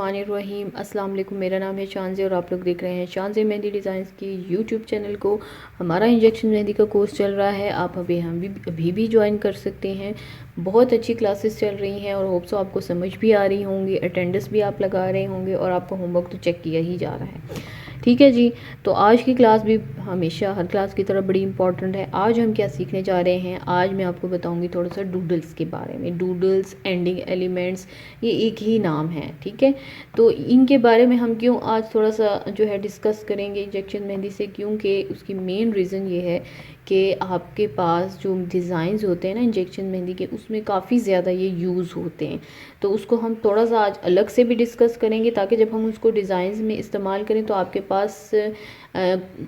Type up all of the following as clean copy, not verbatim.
बिस्मिल्लाहिर्रहमानिर्रहीम। अस्सलाम वालेकुम। मेरा नाम है शानज़ी और आप लोग देख रहे हैं शानज़ी मेहंदी डिज़ाइंस की यूट्यूब चैनल को। हमारा इंजेक्शन मेहंदी का कोर्स चल रहा है, आप अभी भी ज्वाइन कर सकते हैं। बहुत अच्छी क्लासेस चल रही हैं और होप सो आपको समझ भी आ रही होंगी, अटेंडेंस भी आप लगा रहे होंगे और आपका होमवर्क तो चेक किया ही जा रहा है। ठीक है जी। तो आज की क्लास भी हमेशा हर क्लास की तरह बड़ी इंपॉर्टेंट है। आज हम क्या सीखने जा रहे हैं, आज मैं आपको बताऊंगी थोड़ा सा डूडल्स के बारे में। डूडल्स, एंडिंग एलिमेंट्स, ये एक ही नाम है। ठीक है, तो इनके बारे में हम क्यों आज थोड़ा सा जो है डिस्कस करेंगे इंजेक्शन मेहंदी से, क्योंकि उसकी मेन रीज़न ये है कि आपके पास जो डिज़ाइंस होते हैं ना इंजेक्शन मेहंदी के, उसमें काफ़ी ज़्यादा ये यूज़ होते हैं। तो उसको हम थोड़ा सा आज अलग से भी डिस्कस करेंगे ताकि जब हम उसको डिज़ाइंस में इस्तेमाल करें तो आपके पास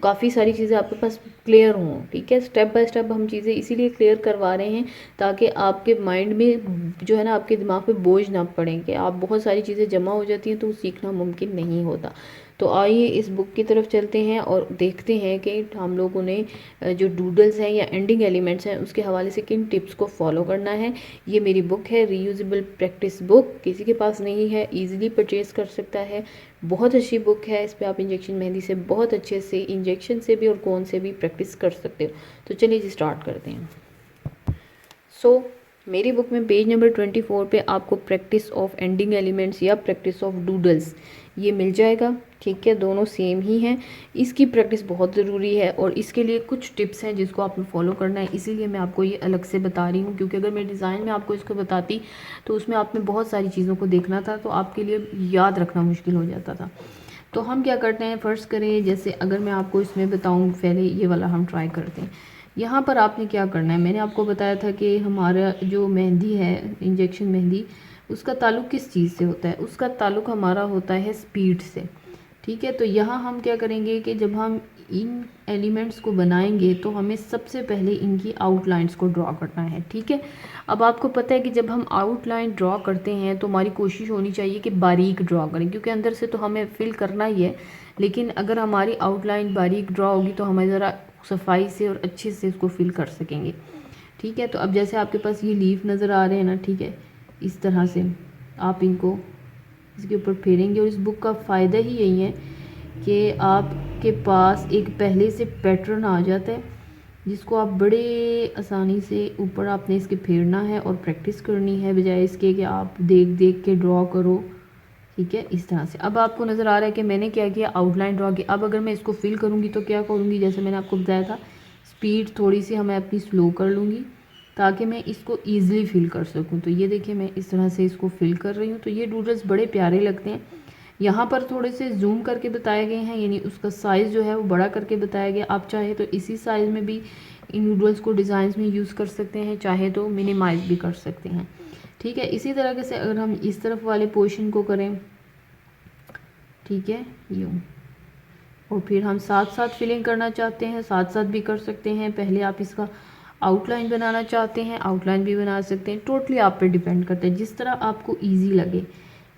काफ़ी सारी चीज़ें आपके पास क्लियर हों। ठीक है, स्टेप बाय स्टेप हम चीज़ें इसीलिए क्लियर करवा रहे हैं ताकि आपके माइंड में जो है ना, आपके दिमाग पे बोझ ना पड़े कि आप बहुत सारी चीज़ें जमा हो जाती हैं तो सीखना मुमकिन नहीं होता। तो आइए इस बुक की तरफ चलते हैं और देखते हैं कि हम लोगों ने जो डूडल्स हैं या एंडिंग एलिमेंट्स हैं उसके हवाले से किन टिप्स को फॉलो करना है। ये मेरी बुक है, रीयूजेबल प्रैक्टिस बुक। किसी के पास नहीं है ईजिली परचेज़ कर सकता है। बहुत अच्छी बुक है, इस पर आप इंजेक्शन मेहंदी से बहुत अच्छे से इंजेक्शन से भी और कोन से भी प्रैक्टिस कर सकते हो। तो चलिए जी स्टार्ट करते हैं। मेरी बुक में पेज नंबर 24 पे आपको प्रैक्टिस ऑफ एंडिंग एलिमेंट्स या प्रैक्टिस ऑफ डूडल्स ये मिल जाएगा। ठीक है, दोनों सेम ही हैं। इसकी प्रैक्टिस बहुत ज़रूरी है और इसके लिए कुछ टिप्स हैं जिसको आपने फॉलो करना है, इसीलिए मैं आपको ये अलग से बता रही हूँ। क्योंकि अगर मैं डिज़ाइन में आपको इसको बताती तो उसमें आपने बहुत सारी चीज़ों को देखना था, तो आपके लिए याद रखना मुश्किल हो जाता था। तो हम क्या करते हैं, फ़र्स्ट करें, जैसे अगर मैं आपको इसमें बताऊँ, पहले ये वाला हम ट्राई करते हैं। यहाँ पर आपने क्या करना है, मैंने आपको बताया था कि हमारा जो मेहंदी है इंजेक्शन मेहंदी, उसका ताल्लुक़ किस चीज़ से होता है, उसका ताल्लुक़ हमारा होता है स्पीड से। ठीक है, तो यहाँ हम क्या करेंगे कि जब हम इन एलिमेंट्स को बनाएंगे तो हमें सबसे पहले इनकी आउटलाइंस को ड्रॉ करना है। ठीक है, अब आपको पता है कि जब हम आउटलाइन ड्रॉ करते हैं तो हमारी कोशिश होनी चाहिए कि बारीक ड्रॉ करें, क्योंकि अंदर से तो हमें फिल करना ही है। लेकिन अगर हमारी आउटलाइन बारीक ड्रॉ होगी तो हमें ज़रा सफाई से और अच्छे से इसको फिल कर सकेंगे। ठीक है, तो अब जैसे आपके पास ये लीफ नज़र आ रहे हैं ना, ठीक है, इस तरह से आप इनको इसके ऊपर फेरेंगे। और इस बुक का फ़ायदा ही यही है कि आपके पास एक पहले से पैटर्न आ जाता है जिसको आप बड़े आसानी से ऊपर आपने इसके फेरना है और प्रैक्टिस करनी है, बजाय इसके कि आप देख देख के ड्रॉ करो। ठीक है, इस तरह से अब आपको नज़र आ रहा है कि मैंने क्या किया, आउटलाइन ड्रॉ की। अब अगर मैं इसको फिल करूँगी तो क्या करूँगी, जैसे मैंने आपको बताया था, स्पीड थोड़ी सी हमें अपनी स्लो कर लूँगी ताकि मैं इसको ईज़िली फिल कर सकूँ। तो ये देखिए मैं इस तरह से इसको फिल कर रही हूँ। तो ये डूडल्स बड़े प्यारे लगते हैं। यहाँ पर थोड़े से जूम करके बताए गए हैं, यानी उसका साइज़ जो है वो बड़ा करके बताया गया। आप चाहे तो इसी साइज़ में भी इन नूडल्स को डिज़ाइंस में यूज़ कर सकते हैं, चाहे तो मिनिमाइज़ भी कर सकते हैं। ठीक है, इसी तरह से अगर हम इस तरफ वाले पोर्शन को करें, ठीक है, यूँ, और फिर हम साथ साथ फिलिंग करना चाहते हैं, साथ साथ भी कर सकते हैं। पहले आप इसका आउटलाइन बनाना चाहते हैं, आउटलाइन भी बना सकते हैं। टोटली आप पे डिपेंड करता है, जिस तरह आपको इजी लगे।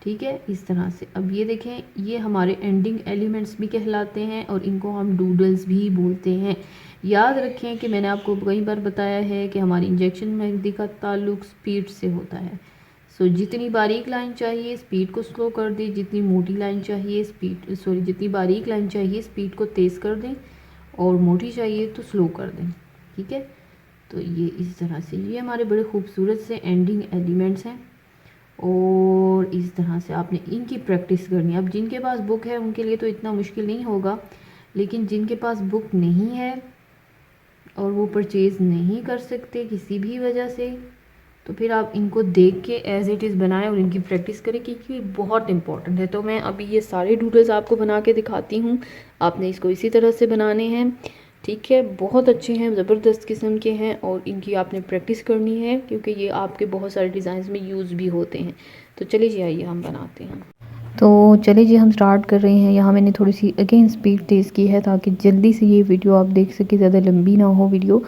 ठीक है, इस तरह से। अब ये देखें, ये हमारे एंडिंग एलिमेंट्स भी कहलाते हैं और इनको हम डूडल्स भी बोलते हैं। याद रखें कि मैंने आपको कई बार बताया है कि हमारी इंजेक्शन मेहंदी का ताल्लुक स्पीड से होता है। सो जितनी बारीक लाइन चाहिए स्पीड को स्लो कर दें, जितनी मोटी लाइन चाहिए जितनी बारीक लाइन चाहिए स्पीड को तेज़ कर दें, और मोटी चाहिए तो स्लो कर दें। ठीक है, तो ये इस तरह से ये हमारे बड़े खूबसूरत से एंडिंग एलिमेंट्स हैं और इस तरह से आपने इनकी प्रैक्टिस करनी है। अब जिनके पास बुक है उनके लिए तो इतना मुश्किल नहीं होगा, लेकिन जिनके पास बुक नहीं है और वो परचेज़ नहीं कर सकते किसी भी वजह से, तो फिर आप इनको देख के एज इट इज़ बनाएं और इनकी प्रैक्टिस करें, क्योंकि बहुत इंपॉर्टेंट है। तो मैं अभी ये सारे डूडल्स आपको बना के दिखाती हूँ, आपने इसको इसी तरह से बनाने हैं। ठीक है, बहुत अच्छे हैं, ज़बरदस्त किस्म के हैं और इनकी आपने प्रैक्टिस करनी है क्योंकि ये आपके बहुत सारे डिज़ाइंस में यूज़ भी होते हैं। तो चलिए जी आइए हम बनाते हैं। तो चलिए जी हम स्टार्ट कर रहे हैं। यहाँ मैंने थोड़ी सी अगेन स्पीड तेज़ की है ताकि जल्दी से ये वीडियो आप देख सकें, ज़्यादा लंबी ना हो वीडियो।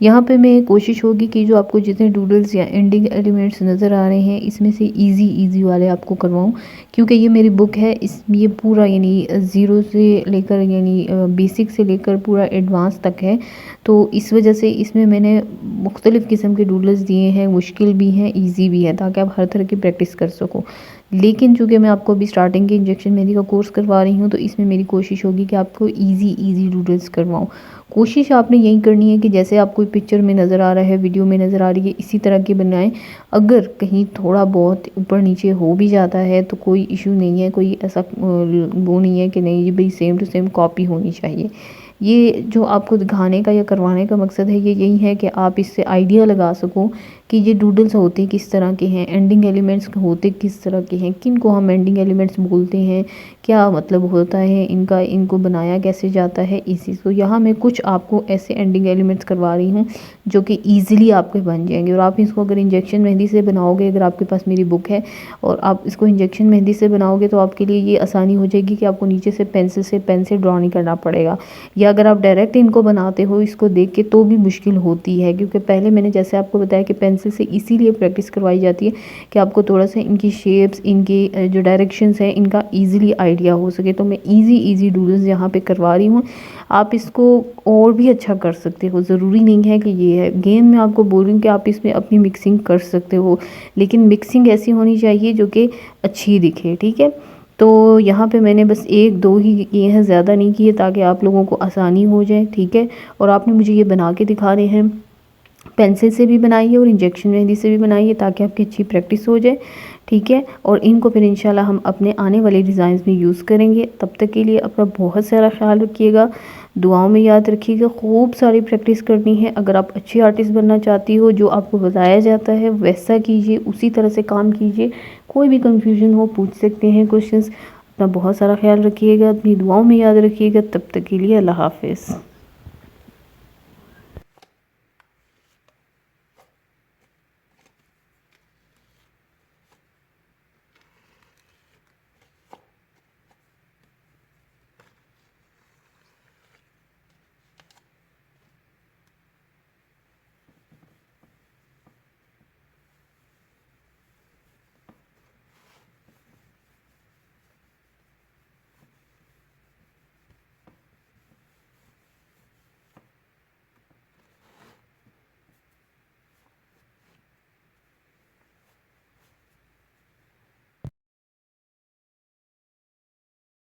यहाँ पे मैं कोशिश होगी कि जो आपको जितने डूडल्स या एंडिंग एलिमेंट्स नज़र आ रहे हैं इसमें से इजी वाले आपको करवाऊँ, क्योंकि ये मेरी बुक है, इस ये पूरा यानी ज़ीरो से लेकर यानी बेसिक से लेकर पूरा एडवांस तक है। तो इस वजह से इसमें मैंने मुख्तलिफ़ किस्म के डूडल्स दिए हैं, मुश्किल भी हैं, ईजी भी है, ताकि आप हर तरह की प्रैक्टिस कर सको। लेकिन चूँकि मैं आपको अभी स्टार्टिंग के इंजेक्शन मेहंदी का कोर्स करवा रही हूँ, तो इसमें मेरी कोशिश होगी कि आपको ईज़ी डूडल्स करवाऊँ। कोशिश आपने यही करनी है कि जैसे आपको पिक्चर में नज़र आ रहा है, वीडियो में नज़र आ रही है, इसी तरह के बनाएं। अगर कहीं थोड़ा बहुत ऊपर नीचे हो भी जाता है तो कोई इशू नहीं है, कोई ऐसा वो नहीं है कि नहीं ये भाई सेम टू सेम कॉपी होनी चाहिए। ये जो आपको दिखाने का या करवाने का मकसद है, ये यही है कि आप इससे आइडिया लगा सको कि ये डूडल्स होते किस तरह के हैं, एंडिंग एलिमेंट्स होते किस तरह के हैं, किन को हम एंडिंग एलिमेंट्स बोलते हैं, क्या मतलब होता है इनका, इनको बनाया कैसे जाता है इसी। तो यहाँ मैं कुछ आपको ऐसे एंडिंग एलिमेंट्स करवा रही हूँ जो कि ईज़िली आपके बन जाएंगे। और आप इसको अगर इंजेक्शन मेहंदी से बनाओगे, अगर आपके पास मेरी बुक है और आप इसको इंजेक्शन मेहंदी से बनाओगे, तो आपके लिए ये आसानी हो जाएगी कि आपको नीचे से पेंसिल से पेन से ड्रॉ नहीं करना पड़ेगा। या अगर आप डायरेक्ट इनको बनाते हो इसको देख के, तो भी मुश्किल होती है, क्योंकि पहले मैंने जैसे आपको बताया कि पेंसिल से इसीलिए प्रैक्टिस करवाई जाती है कि आपको थोड़ा सा इनकी शेप्स, इनके जो डायरेक्शंस हैं, इनका ईज़िली आइडिया हो सके। तो मैं ईज़ी डूडल्स यहाँ पे करवा रही हूँ। आप इसको और भी अच्छा कर सकते हो, ज़रूरी नहीं है कि ये है। गेम मैं आपको बोल रही हूँ कि आप इसमें अपनी मिक्सिंग कर सकते हो, लेकिन मिक्सिंग ऐसी होनी चाहिए जो कि अच्छी दिखे, ठीक है। तो यहाँ पे मैंने बस 1-2 ही किए हैं, ज़्यादा नहीं किए, ताकि आप लोगों को आसानी हो जाए, ठीक है। और आपने मुझे ये बना के दिखाने हैं, पेंसिल से भी बनाइए और इंजेक्शन मेहंदी से भी बनाइए, ताकि आपकी अच्छी प्रैक्टिस हो जाए, ठीक है। और इनको फिर इंशाल्लाह हम अपने आने वाले डिज़ाइंस में यूज़ करेंगे। तब तक के लिए अपना बहुत सारा ख्याल रखिएगा, दुआओं में याद रखिएगा। खूब सारी प्रैक्टिस करनी है। अगर आप अच्छी आर्टिस्ट बनना चाहती हो, जो आपको बताया जाता है वैसा कीजिए, उसी तरह से काम कीजिए। कोई भी कंफ्यूजन हो पूछ सकते हैं क्वेश्चंस। अपना बहुत सारा ख्याल रखिएगा, अपनी दुआओं में याद रखिएगा। तब तक के लिए अल्लाह हाफ़िज़।